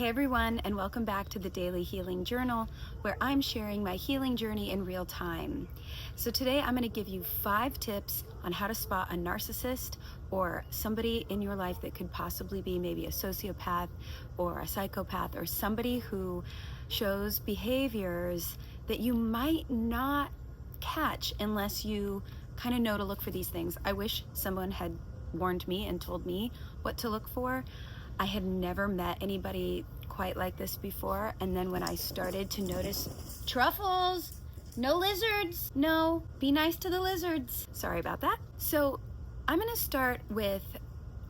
Hey everyone, and welcome back to the Daily Healing Journal, where I'm sharing my healing journey in real time. So today I'm going to give you 5 tips on how to spot a narcissist or somebody in your life that could possibly be maybe a sociopath or a psychopath or somebody who shows behaviors that you might not catch unless you kind of know to look for these things. I wish someone had warned me and told me what to look for. I had never met anybody quite like this before, and then when I started to notice truffles, no lizards, no, be nice to the lizards. Sorry about that. So I'm gonna start with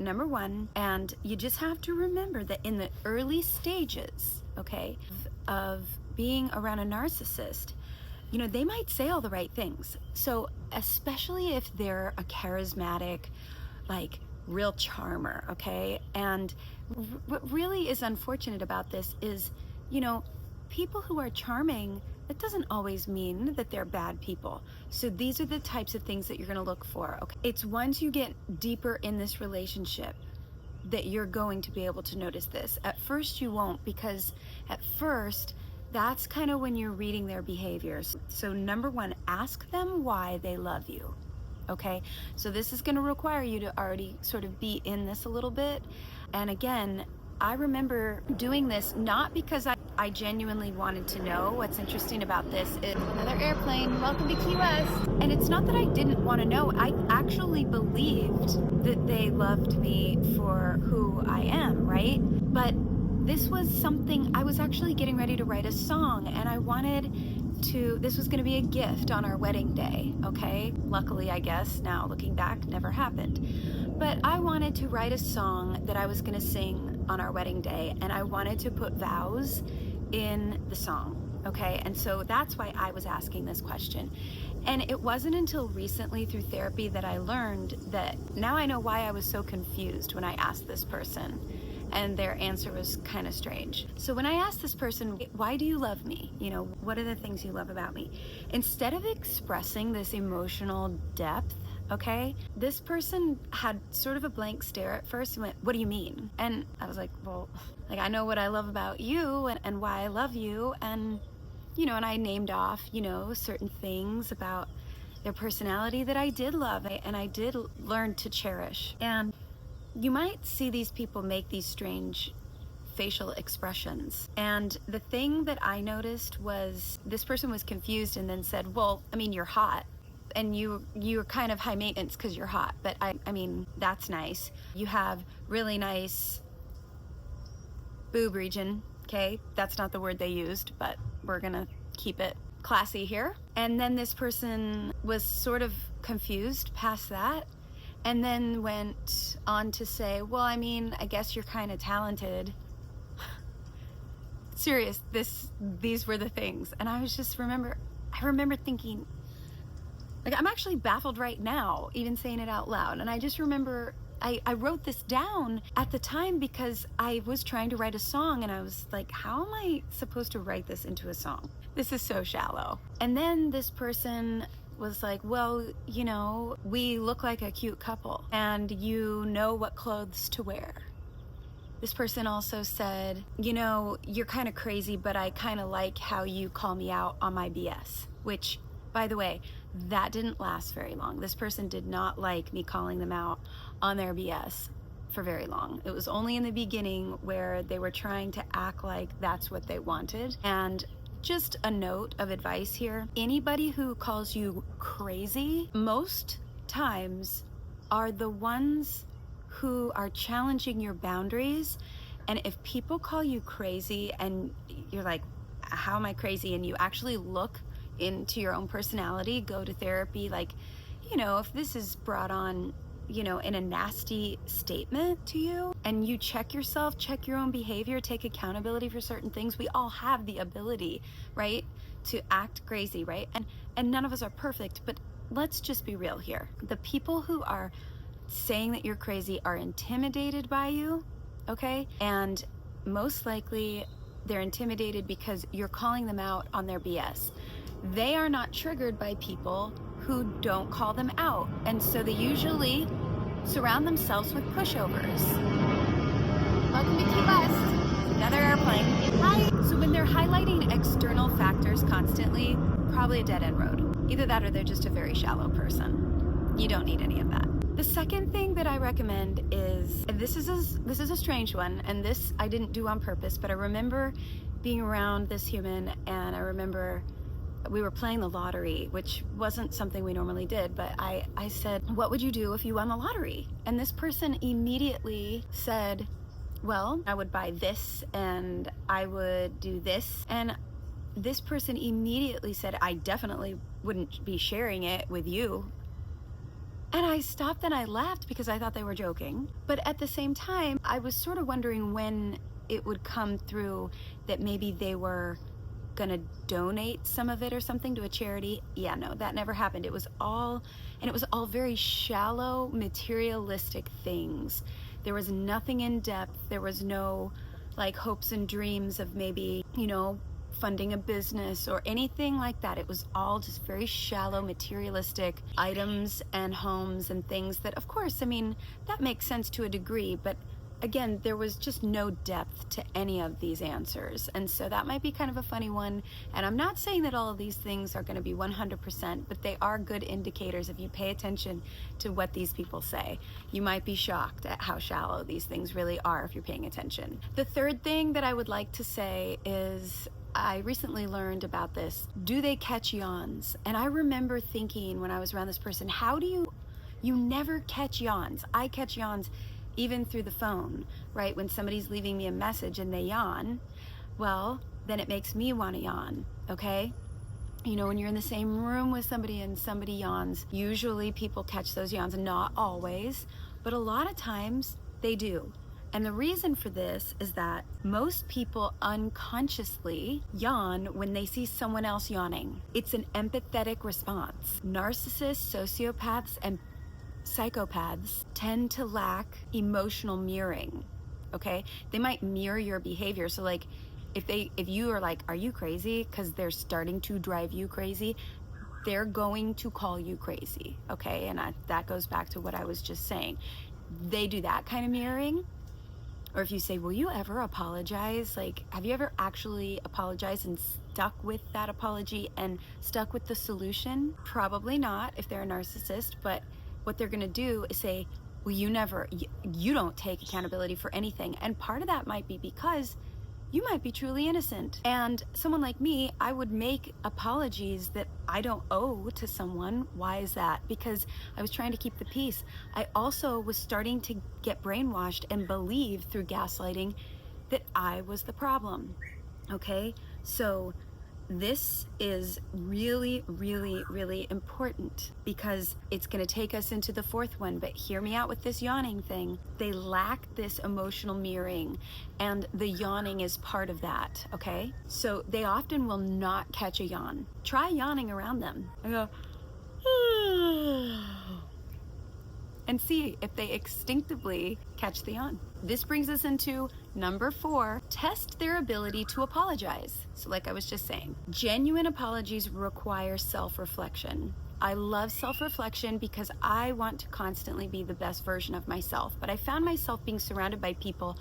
number 1, and you just have to remember that in the early stages, okay, of being around a narcissist, you know, they might say all the right things. So especially if they're a charismatic, like, real charmer, okay? And what really is unfortunate about this is, you know, people who are charming, that doesn't always mean that they're bad people. So these are the types of things that you're gonna look for, okay? It's once you get deeper in this relationship that you're going to be able to notice this. At first you won't, because at first, that's kind of when you're reading their behaviors. So number 1, ask them why they love you. Okay, so this is going to require you to already sort of be in this a little bit. And again, I remember doing this not because I genuinely wanted to know. What's interesting about this is another airplane. Welcome to Key West. And it's not that I didn't want to know. I actually believed that they loved me for who I am, right? But this was something, I was actually getting ready to write a song, and I wanted to, this was going to be a gift on our wedding day, okay? Luckily, I guess, now looking back, never happened. But I wanted to write a song that I was going to sing on our wedding day, and I wanted to put vows in the song, okay? And so that's why I was asking this question. And it wasn't until recently through therapy that I learned that now I know why I was so confused when I asked this person. And their answer was kind of strange. So when I asked this person, why do you love me? You know, what are the things you love about me? Instead of expressing this emotional depth, okay, this person had sort of a blank stare at first and went, what do you mean? And I was like, well, like, I know what I love about you and why I love you. And, you know, and I named off, you know, certain things about their personality that I did love and I did learn to cherish. And you might see these people make these strange facial expressions. And the thing that I noticed was this person was confused and then said, well, I mean, you're hot and you're kind of high maintenance because you're hot. But I mean, that's nice. You have really nice boob region, okay? That's not the word they used, but we're gonna keep it classy here. And then this person was sort of confused past that, and then went on to say, well, I mean, I guess you're kind of talented. Serious, these were the things. And I was just I remember thinking, like, I'm actually baffled right now, even saying it out loud. And I just remember, I wrote this down at the time because I was trying to write a song, and I was like, how am I supposed to write this into a song? This is so shallow. And then this person was like, well, you know, we look like a cute couple and you know what clothes to wear. This person also said, you know, you're kind of crazy, but I kind of like how you call me out on my BS, which, by the way, that didn't last very long. This person did not like me calling them out on their BS for very long. It was only in the beginning where they were trying to act like that's what they wanted. And just a note of advice here, anybody who calls you crazy most times are the ones who are challenging your boundaries. And if people call you crazy and you're like, how am I crazy? And you actually look into your own personality, go to therapy, like, you know, if this is brought on, you know, in a nasty statement to you, and you check yourself, check your own behavior, take accountability for certain things. We all have the ability, right, to act crazy, right? And none of us are perfect, but let's just be real here. The people who are saying that you're crazy are intimidated by you, okay? And most likely they're intimidated because you're calling them out on their BS. They are not triggered by people who don't call them out. And so they usually surround themselves with pushovers. Welcome to Key West. Another airplane. they're highlighting external factors constantly, probably a dead-end road. Either that or they're just a very shallow person. You don't need any of that. The second thing that I recommend is, and this is a strange one, and this I didn't do on purpose, but I remember being around this human, and I remember we were playing the lottery, which wasn't something we normally did, but I said, what would you do if you won the lottery? And this person immediately said, well, I would buy this and I would do this. And this person immediately said, I definitely wouldn't be sharing it with you. And I stopped and I laughed because I thought they were joking. But at the same time, I was sort of wondering when it would come through that maybe they were gonna donate some of it or something to a charity. Yeah, no, that never happened. It was all very shallow, materialistic things. There was nothing in depth. There was no like hopes and dreams of maybe, you know, funding a business or anything like that. It was all just very shallow, materialistic items and homes and things that, of course, I mean, that makes sense to a degree, but again, there was just no depth to any of these answers. And so that might be kind of a funny one. And I'm not saying that all of these things are going to be 100%, but they are good indicators if you pay attention to what these people say. You might be shocked at how shallow these things really are if you're paying attention. The third thing that I would like to say is, I recently learned about this. Do they catch yawns? And I remember thinking when I was around this person, how do you never catch yawns? I catch yawns even through the phone, right? When somebody's leaving me a message and they yawn, well, then it makes me want to yawn, okay? You know, when you're in the same room with somebody and somebody yawns, usually people catch those yawns, not always, but a lot of times they do. And the reason for this is that most people unconsciously yawn when they see someone else yawning. It's an empathetic response. Narcissists, sociopaths, and psychopaths tend to lack emotional mirroring, okay? They might mirror your behavior. So like if you are like, are you crazy? Because they're starting to drive you crazy, they're going to call you crazy, okay? And that goes back to what I was just saying. They do that kind of mirroring. Or if you say, will you ever apologize? Like, have you ever actually apologized and stuck with that apology and stuck with the solution? Probably not if they're a narcissist, but what they're gonna do is say, well, you don't take accountability for anything. And part of that might be because you might be truly innocent. And someone like me, I would make apologies that I don't owe to someone. Why is that? Because I was trying to keep the peace. I also was starting to get brainwashed and believe through gaslighting that I was the problem, okay? So this is really, really, really important because it's going to take us into the fourth one, but hear me out with this yawning thing. They lack this emotional mirroring, and the yawning is part of that, okay? So they often will not catch a yawn. Try yawning around them. I go, and see if they instinctively catch the yawn. This brings us into number 4, test their ability to apologize. So like I was just saying, genuine apologies require self-reflection. I love self-reflection because I want to constantly be the best version of myself, but I found myself being surrounded by people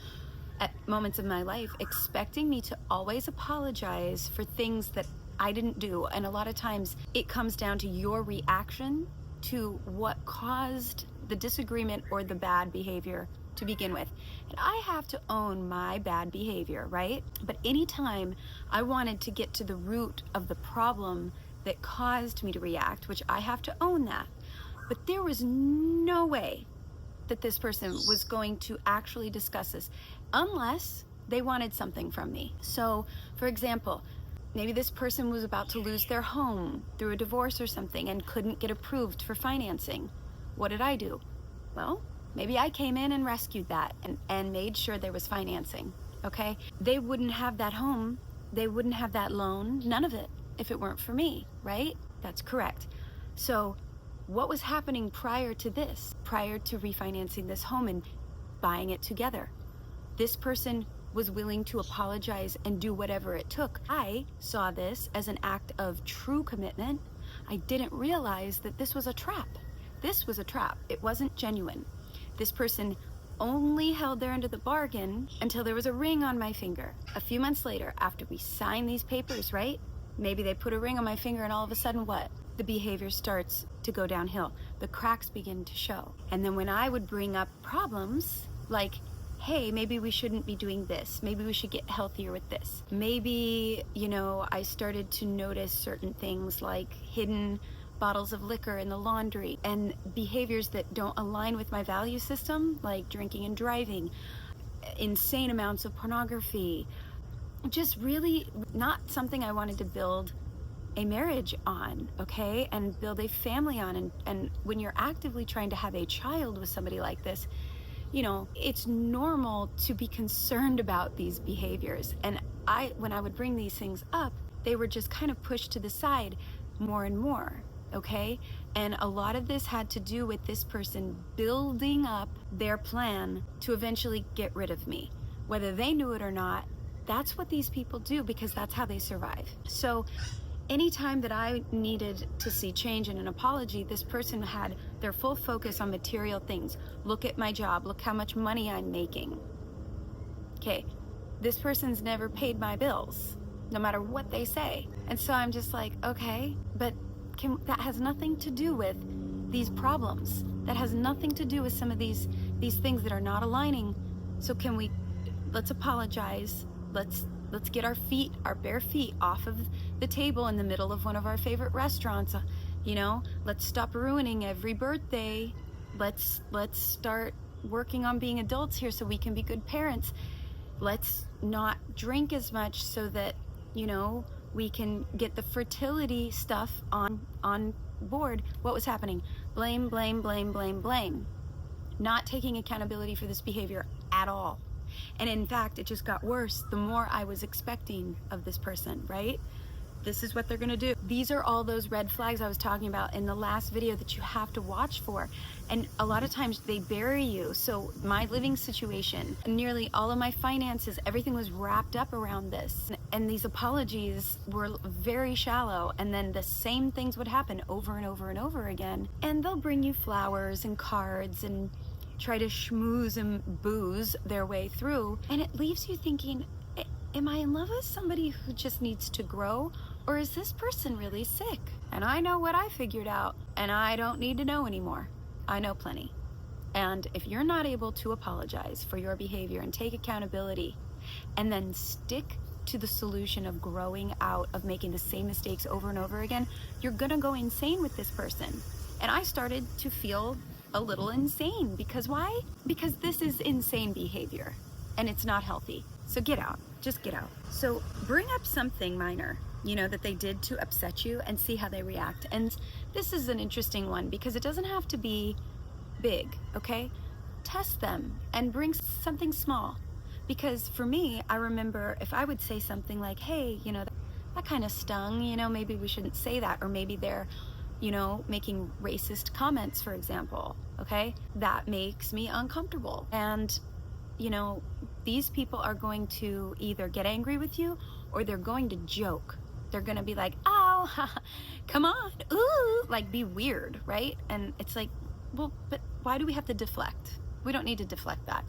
at moments of my life expecting me to always apologize for things that I didn't do. And a lot of times it comes down to your reaction to what caused the disagreement or the bad behavior to begin with. And I have to own my bad behavior, right? But anytime I wanted to get to the root of the problem that caused me to react, which I have to own that, but there was no way that this person was going to actually discuss this unless they wanted something from me. So, for example, maybe this person was about to lose their home through a divorce or something and couldn't get approved for financing. What did I do? Well, maybe I came in and rescued that and made sure there was financing, okay? They wouldn't have that home, they wouldn't have that loan, none of it, if it weren't for me, right? That's correct. So what was happening prior to this, prior to refinancing this home and buying it together? This person was willing to apologize and do whatever it took. I saw this as an act of true commitment. I didn't realize that this was a trap. This was a trap. It wasn't genuine. This person only held their end of the bargain until there was a ring on my finger. A few months later, after we signed these papers, right? Maybe they put a ring on my finger and all of a sudden what? The behavior starts to go downhill. The cracks begin to show. And then when I would bring up problems like, hey, maybe we shouldn't be doing this. Maybe we should get healthier with this. Maybe, I started to notice certain things like hidden bottles of liquor in the laundry and behaviors that don't align with my value system, like drinking and driving, insane amounts of pornography. Just really not something I wanted to build a marriage on, okay? And build a family on. And when you're actively trying to have a child with somebody like this, it's normal to be concerned about these behaviors. And when I would bring these things up, they were just kind of pushed to the side more and more, okay? And a lot of this had to do with this person building up their plan to eventually get rid of me. Whether they knew it or not, that's what these people do because that's how they survive. So anytime that I needed to see change and an apology, this person had their full focus on material things. Look at my job. Look how much money I'm making. Okay, this person's never paid my bills, no matter what they say. And so I'm just like, okay, but that has nothing to do with these problems. That has nothing to do with some of these things that are not aligning. So let's apologize. Let's get our bare feet off of the table in the middle of one of our favorite restaurants. Let's stop ruining every birthday. Let's start working on being adults here so we can be good parents. Let's not drink as much so that, we can get the fertility stuff on board. What was happening? Blame, blame, blame, blame, blame. Not taking accountability for this behavior at all. And in fact, it just got worse the more I was expecting of this person, right? This is what they're gonna do. These are all those red flags I was talking about in the last video that you have to watch for. And a lot of times they bury you. So my living situation, nearly all of my finances, everything was wrapped up around this. And these apologies were very shallow. And then the same things would happen over and over and over again. And they'll bring you flowers and cards and try to schmooze and booze their way through. And it leaves you thinking, am I in love with somebody who just needs to grow? Or is this person really sick? And I know what I figured out, and I don't need to know anymore. I know plenty. And if you're not able to apologize for your behavior and take accountability, and then stick to the solution of growing out of making the same mistakes over and over again, you're gonna go insane with this person. And I started to feel a little insane. Because why? Because this is insane behavior, and it's not healthy. So get out. Just get out. So bring up something minor, that they did to upset you and see how they react. And this is an interesting one because it doesn't have to be big, okay? Test them and bring something small. Because for me, I remember if I would say something like, hey, that kind of stung, maybe we shouldn't say that. Or maybe they're, making racist comments, for example, okay? That makes me uncomfortable. And these people are going to either get angry with you or they're going to joke. They're going to be like, oh, come on, ooh, like be weird, right? And it's like, well, but why do we have to deflect? We don't need to deflect that.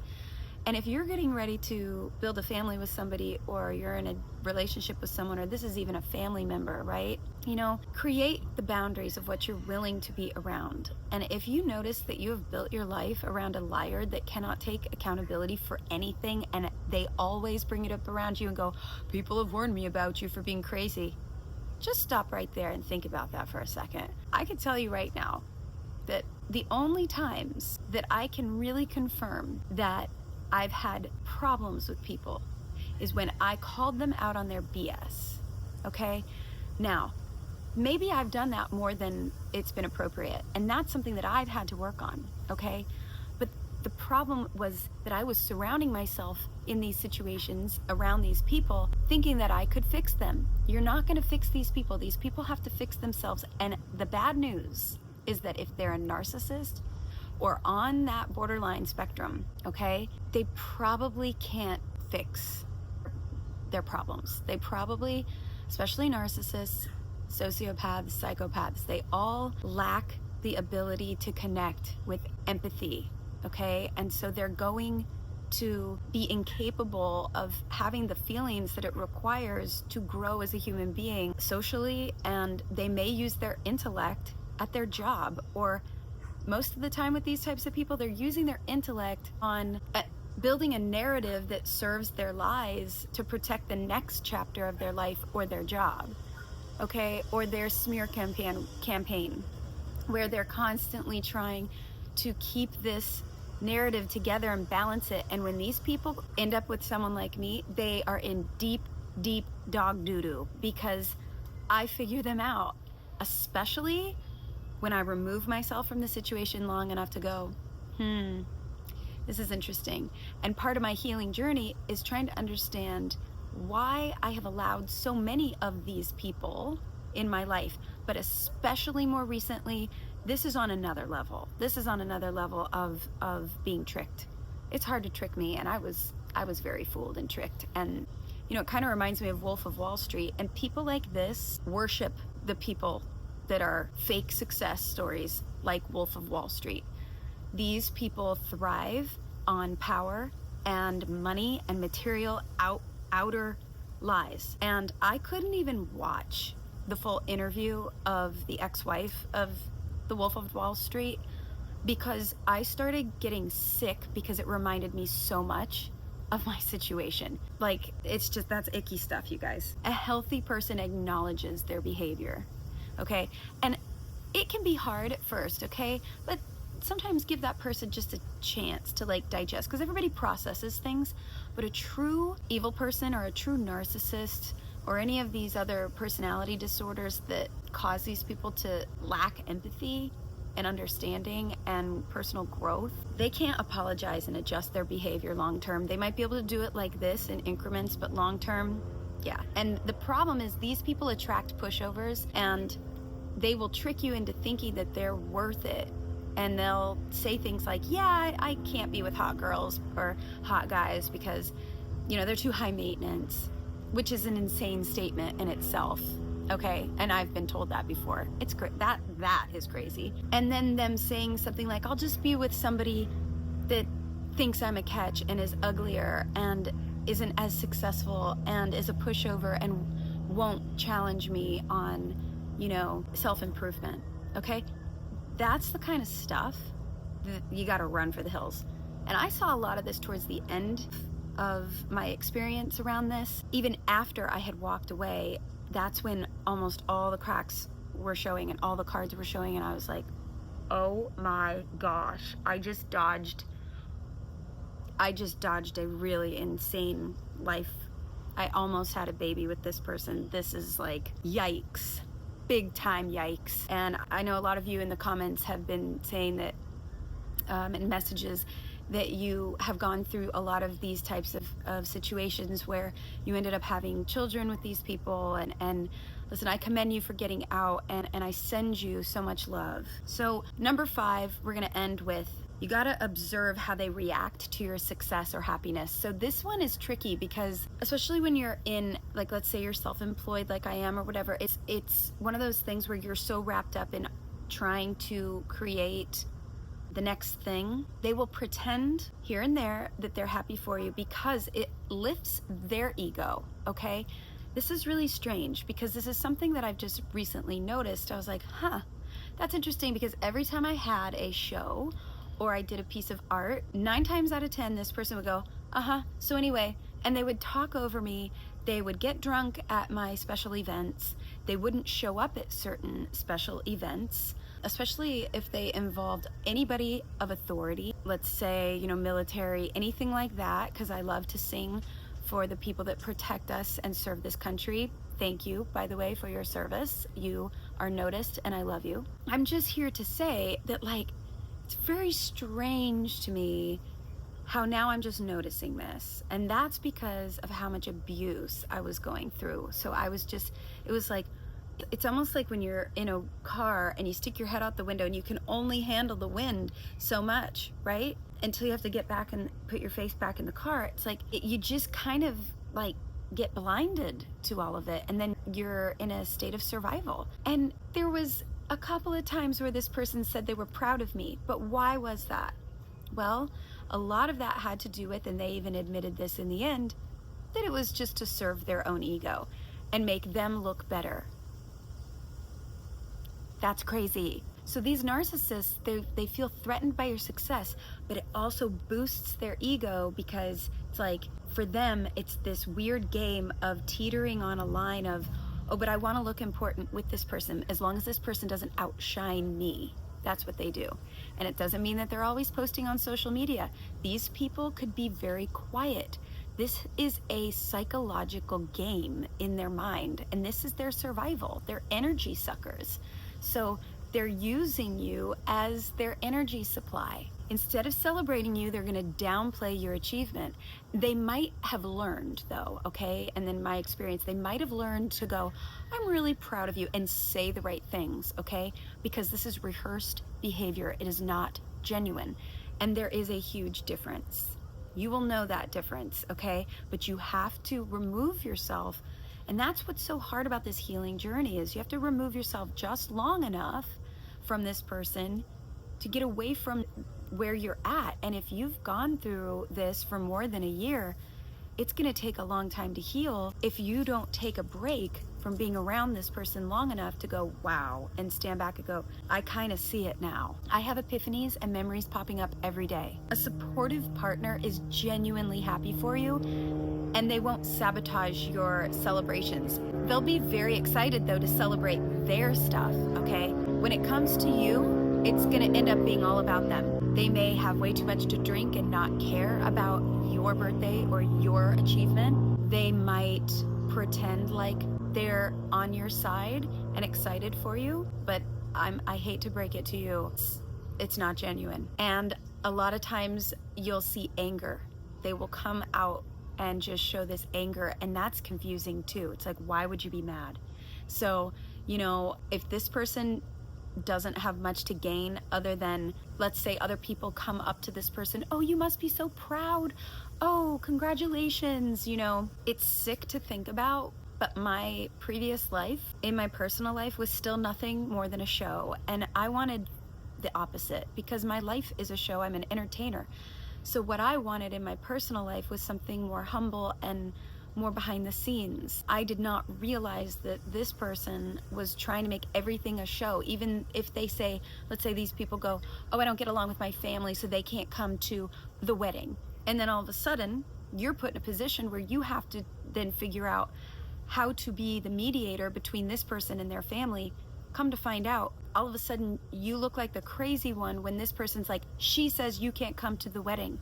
And if you're getting ready to build a family with somebody, or you're in a relationship with someone, or this is even a family member, right? Create the boundaries of what you're willing to be around. And if you notice that you have built your life around a liar that cannot take accountability for anything, and they always bring it up around you and go, people have warned me about you for being crazy, just stop right there and think about that for a second. I can tell you right now that the only times that I can really confirm that I've had problems with people is when I called them out on their BS, okay? Now, maybe I've done that more than it's been appropriate, and that's something that I've had to work on, okay? But the problem was that I was surrounding myself in these situations around these people thinking that I could fix them. You're not gonna fix these people. These people have to fix themselves. And the bad news is that if they're a narcissist or on that borderline spectrum, okay, they probably can't fix their problems. They probably, especially narcissists, sociopaths, psychopaths, they all lack the ability to connect with empathy okay? And so they're going to be incapable of having the feelings that it requires to grow as a human being socially, and they may use their intellect at their job, or most of the time with these types of people, they're using their intellect on building a narrative that serves their lies to protect the next chapter of their life or their job, okay? Or their smear campaign, where they're constantly trying to keep this narrative together and balance it. And when these people end up with someone like me, they are in deep, deep dog doo-doo, because I figure them out, especially when I remove myself from the situation long enough to go, this is interesting. And part of my healing journey is trying to understand why I have allowed so many of these people in my life, but especially more recently, this is on another level. This is on another level of being tricked. It's hard to trick me, and I was very fooled and tricked. And you know, it kind of reminds me of Wolf of Wall Street. And people like this worship the people that are fake success stories like Wolf of Wall Street. These people thrive on power and money and material outer lies. And I couldn't even watch the full interview of the ex-wife of the Wolf of Wall Street, because I started getting sick because it reminded me so much of my situation. Like, it's just, that's icky stuff, you guys. A healthy person acknowledges their behavior, okay? And it can be hard at first, okay? But sometimes give that person just a chance to like digest, because everybody processes things. But a true evil person or a true narcissist or any of these other personality disorders that cause these people to lack empathy and understanding and personal growth, they can't apologize and adjust their behavior long term. They might be able to do it like this in increments, but long term, yeah. And the problem is these people attract pushovers, and they will trick you into thinking that they're worth it. And they'll say things like, yeah, I can't be with hot girls or hot guys because, you know, they're too high maintenance, which is an insane statement in itself, okay? And I've been told that before. It's great. That is crazy. And then them saying something like, I'll just be with somebody that thinks I'm a catch and is uglier and isn't as successful and is a pushover and won't challenge me on, you know, self-improvement, okay? That's the kind of stuff that you got to run for the hills. And I saw a lot of this towards the end of my experience around this. Even after I had walked away, that's when almost all the cracks were showing and all the cards were showing, and I was like, oh my gosh, I just dodged a really insane life. I almost had a baby with this person. This is like, yikes. Big time yikes. And I know a lot of you in the comments have been saying that, in messages, that you have gone through a lot of these types of situations where you ended up having children with these people. And listen, I commend you for getting out, and I send you so much love. So number 5, we're gonna end with, you gotta observe how they react to your success or happiness. So this one is tricky because, especially when you're in, like, let's say you're self-employed like I am or whatever, it's one of those things where you're so wrapped up in trying to create the next thing. They will pretend here and there that they're happy for you because it lifts their ego, okay? This is really strange because this is something that I've just recently noticed. I was like, that's interesting, because every time I had a show or I did a piece of art, 9 times out of 10, this person would go, so anyway, and they would talk over me. They would get drunk at my special events. They wouldn't show up at certain special events, especially if they involved anybody of authority, let's say, you know, military, anything like that, because I love to sing for the people that protect us and serve this country. Thank you, by the way, for your service. You are noticed, and I love you. I'm just here to say that, like, it's very strange to me how now I'm just noticing this. And that's because of how much abuse I was going through. So I was just, it was like, it's almost like when you're in a car and you stick your head out the window and you can only handle the wind so much, right? Until you have to get back and put your face back in the car. It's like, you just kind of like get blinded to all of it. And then you're in a state of survival. And there was a couple of times where this person said they were proud of me, but why was that? Well, a lot of that had to do with, and they even admitted this in the end, that it was just to serve their own ego and make them look better. That's crazy. So these narcissists, they feel threatened by your success, but it also boosts their ego, because it's like, for them, it's this weird game of teetering on a line of, oh, but I want to look important with this person as long as this person doesn't outshine me. That's what they do. And it doesn't mean that they're always posting on social media. These people could be very quiet. This is a psychological game in their mind, and this is their survival. They're energy suckers. So they're using you as their energy supply. Instead of celebrating you, they're going to downplay your achievement. They might have learned, though, okay? And in my experience, they might have learned to go, I'm really proud of you, and say the right things, okay? Because this is rehearsed behavior. It is not genuine. And there is a huge difference. You will know that difference, okay? But you have to remove yourself. And that's what's so hard about this healing journey, is you have to remove yourself just long enough from this person to get away from where you're at. And if you've gone through this for more than a year, it's going to take a long time to heal if you don't take a break from being around this person long enough to go, wow, and stand back and go, I kind of see it now. I have epiphanies and memories popping up every day. A supportive partner is genuinely happy for you, and they won't sabotage your celebrations. They'll be very excited, though, to celebrate their stuff, okay? When it comes to you, it's going to end up being all about them. They may have way too much to drink and not care about your birthday or your achievement. They might pretend like they're on your side and excited for you, but I hate to break it to you, it's not genuine. And a lot of times you'll see anger. They will come out and just show this anger, and that's confusing too. It's like, why would you be mad? So, you know, if this person doesn't have much to gain other than, let's say, other people come up to this person, oh, you must be so proud, oh, congratulations, you know, it's sick to think about. But my previous life, in my personal life, was still nothing more than a show. And I wanted the opposite, because my life is a show. I'm an entertainer. So what I wanted in my personal life was something more humble and more behind the scenes. I did not realize that this person was trying to make everything a show. Even if they say, let's say these people go, oh, I don't get along with my family, so they can't come to the wedding. And then all of a sudden, you're put in a position where you have to then figure out how to be the mediator between this person and their family. Come to find out, all of a sudden you look like the crazy one when this person's like, she says you can't come to the wedding.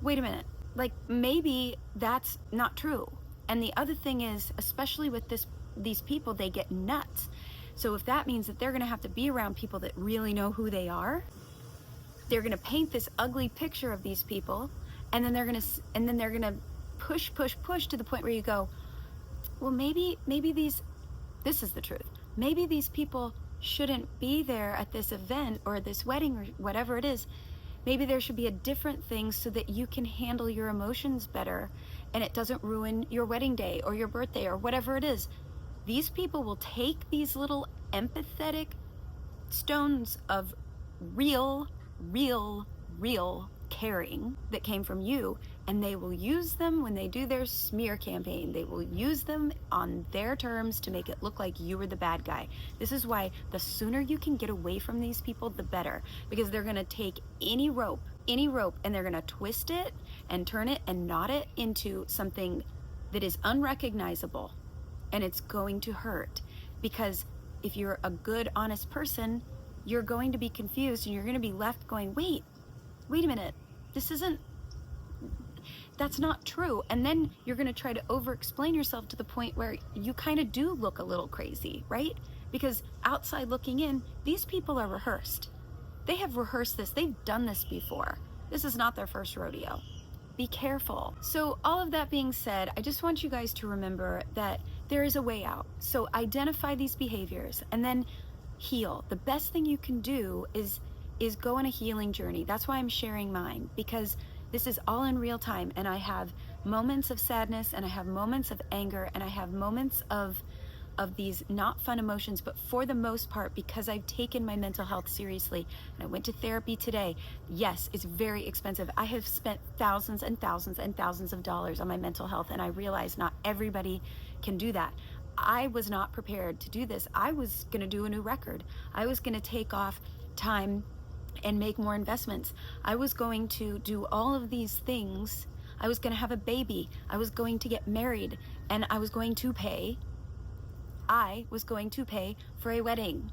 Wait a minute, like, maybe that's not true. And the other thing is, especially with these people, they get nuts. So if that means that they're gonna have to be around people that really know who they are, they're gonna paint this ugly picture of these people, and then they're gonna push to the point where you go, well, maybe this is the truth. Maybe these people shouldn't be there at this event or this wedding or whatever it is. Maybe there should be a different thing so that you can handle your emotions better and it doesn't ruin your wedding day or your birthday or whatever it is. These people will take these little empathetic stones of real caring that came from you, and they will use them when they do their smear campaign. They will use them on their terms to make it look like you were the bad guy. This is why the sooner you can get away from these people, the better, because they're gonna take any rope, and they're gonna twist it and turn it and knot it into something that is unrecognizable, and it's going to hurt. Because if you're a good, honest person, you're going to be confused and you're gonna be left going, wait a minute, that's not true. And then you're gonna try to over-explain yourself to the point where you kind of do look a little crazy, right? Because outside looking in, these people are rehearsed. They have rehearsed this, they've done this before. This is not their first rodeo. Be careful. So all of that being said, I just want you guys to remember that there is a way out. So identify these behaviors and then heal. The best thing you can do is go on a healing journey. That's why I'm sharing mine, because this is all in real time, and I have moments of sadness, and I have moments of anger, and I have moments of of these not fun emotions, but for the most part, because I've taken my mental health seriously, and I went to therapy today. Yes, it's very expensive. I have spent thousands and thousands and thousands of dollars on my mental health, and I realize not everybody can do that. I was not prepared to do this. I was going to do a new record. I was going to take off time and make more investments. I was going to do all of these things. I was going to have a baby. I was going to get married, and I was going to pay for a wedding.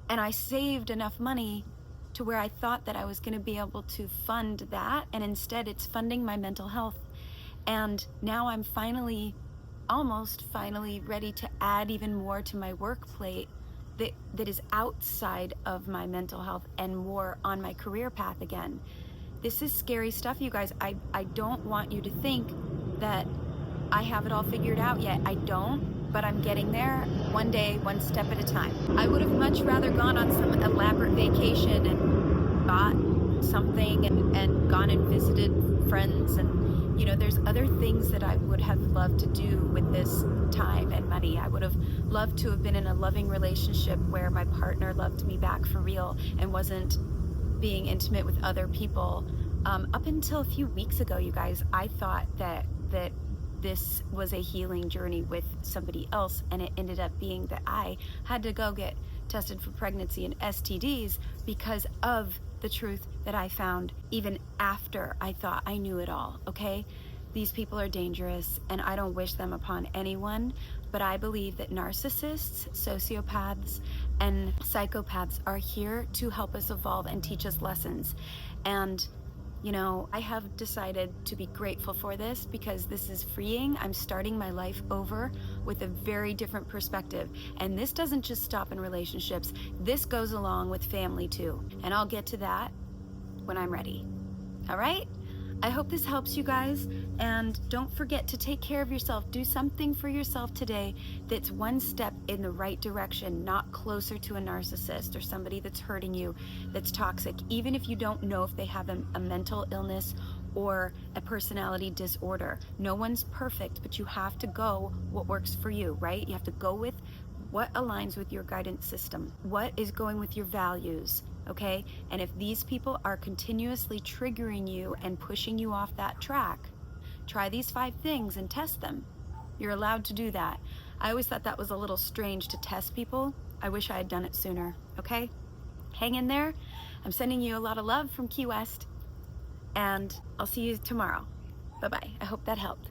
And I saved enough money to where I thought that I was going to be able to fund that, and instead it's funding my mental health. And now I'm almost finally ready to add even more to my work plate that is outside of my mental health and more on my career path again. This is scary stuff, you guys. I don't want you to think that I have it all figured out yet. I don't, but I'm getting there, one day, one step at a time. I would have much rather gone on some elaborate vacation and bought something and gone and visited friends, and there's other things that I would have loved to do with this time and money. I would have loved to have been in a loving relationship where my partner loved me back for real and wasn't being intimate with other people. Up until a few weeks ago, you guys, I thought that this was a healing journey with somebody else, and it ended up being that I had to go get tested for pregnancy and STDs because of the truth that I found even after I thought I knew it all, okay? These people are dangerous, and I don't wish them upon anyone, but I believe that narcissists, sociopaths, and psychopaths are here to help us evolve and teach us lessons. And I have decided to be grateful for this because this is freeing. I'm starting my life over with a very different perspective. And this doesn't just stop in relationships. This goes along with family too. And I'll get to that when I'm ready. All right? I hope this helps you guys, and don't forget to take care of yourself. Do something for yourself today that's one step in the right direction, not closer to a narcissist or somebody that's hurting you, that's toxic, even if you don't know if they have a mental illness or a personality disorder. No one's perfect, but you have to go what works for you, right? You have to go with what aligns with your guidance system, what is going with your values. Okay? And if these people are continuously triggering you and pushing you off that track, try these 5 things and test them. You're allowed to do that. I always thought that was a little strange to test people. I wish I had done it sooner. Okay? Hang in there. I'm sending you a lot of love from Key West, and I'll see you tomorrow. Bye-bye. I hope that helped.